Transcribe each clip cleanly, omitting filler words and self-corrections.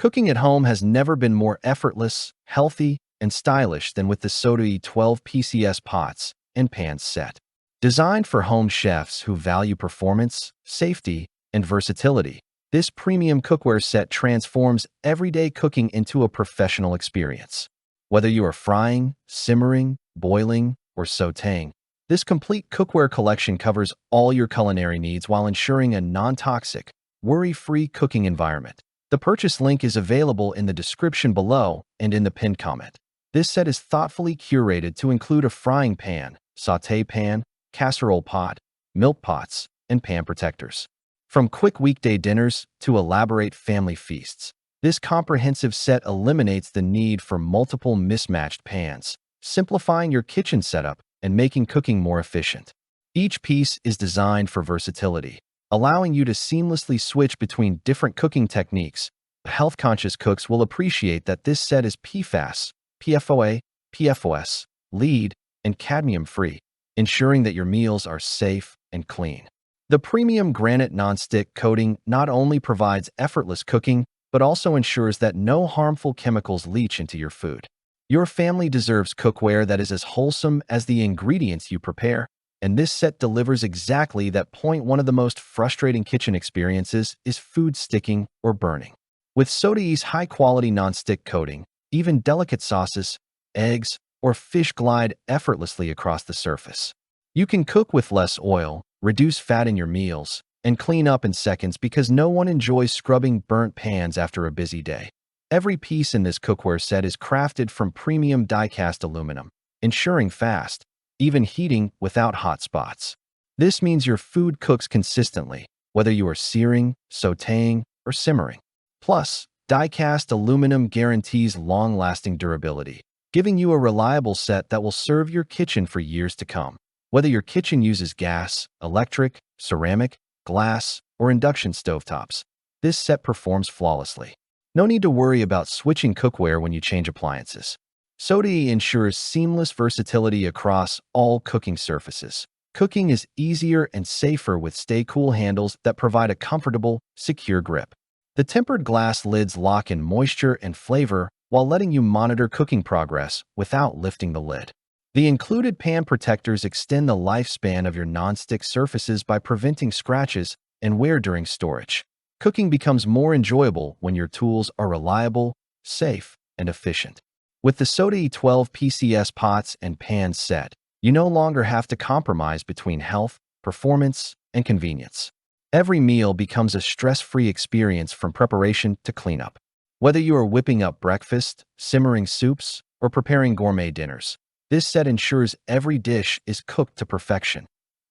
Cooking at home has never been more effortless, healthy, and stylish than with the Soday 12-Pcs pots and pans set. Designed for home chefs who value performance, safety, and versatility, this premium cookware set transforms everyday cooking into a professional experience. Whether you are frying, simmering, boiling, or sautéing, this complete cookware collection covers all your culinary needs while ensuring a non-toxic, worry-free cooking environment. The purchase link is available in the description below and in the pinned comment. This set is thoughtfully curated to include a frying pan, sauté pan, casserole pot, milk pots, and pan protectors. From quick weekday dinners to elaborate family feasts, this comprehensive set eliminates the need for multiple mismatched pans, simplifying your kitchen setup and making cooking more efficient. Each piece is designed for versatility, allowing you to seamlessly switch between different cooking techniques. Health-conscious cooks will appreciate that this set is PFAS, PFOA, PFOS, lead, and cadmium-free, ensuring that your meals are safe and clean. The premium granite nonstick coating not only provides effortless cooking, but also ensures that no harmful chemicals leach into your food. Your family deserves cookware that is as wholesome as the ingredients you prepare, and this set delivers exactly that point. One of the most frustrating kitchen experiences is food sticking or burning. With Soday's high-quality nonstick coating, even delicate sauces, eggs, or fish glide effortlessly across the surface. You can cook with less oil, reduce fat in your meals, and clean up in seconds because no one enjoys scrubbing burnt pans after a busy day. Every piece in this cookware set is crafted from premium die-cast aluminum, ensuring fast, even heating without hot spots. This means your food cooks consistently, whether you are searing, sautéing, or simmering. Plus, die-cast aluminum guarantees long-lasting durability, giving you a reliable set that will serve your kitchen for years to come. Whether your kitchen uses gas, electric, ceramic, glass, or induction stovetops, this set performs flawlessly. No need to worry about switching cookware when you change appliances. Soday ensures seamless versatility across all cooking surfaces. Cooking is easier and safer with stay-cool handles that provide a comfortable, secure grip. The tempered glass lids lock in moisture and flavor while letting you monitor cooking progress without lifting the lid. The included pan protectors extend the lifespan of your nonstick surfaces by preventing scratches and wear during storage. Cooking becomes more enjoyable when your tools are reliable, safe, and efficient. With the Soday 12-Pcs pots and pans set, you no longer have to compromise between health, performance, and convenience. Every meal becomes a stress-free experience from preparation to cleanup. Whether you are whipping up breakfast, simmering soups, or preparing gourmet dinners, this set ensures every dish is cooked to perfection.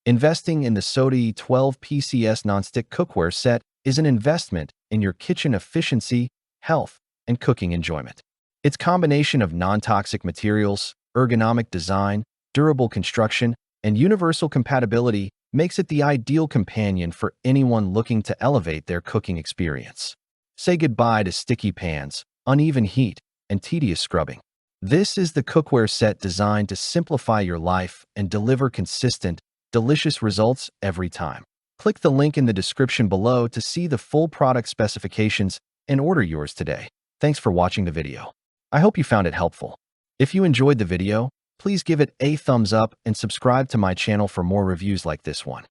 Investing in the Soday 12-Pcs Nonstick Cookware Set is an investment in your kitchen efficiency, health, and cooking enjoyment. Its combination of non-toxic materials, ergonomic design, durable construction, and universal compatibility makes it the ideal companion for anyone looking to elevate their cooking experience. Say goodbye to sticky pans, uneven heat, and tedious scrubbing. This is the cookware set designed to simplify your life and deliver consistent, delicious results every time. Click the link in the description below to see the full product specifications and order yours today. Thanks for watching the video. I hope you found it helpful. If you enjoyed the video, please give it a thumbs up and subscribe to my channel for more reviews like this one.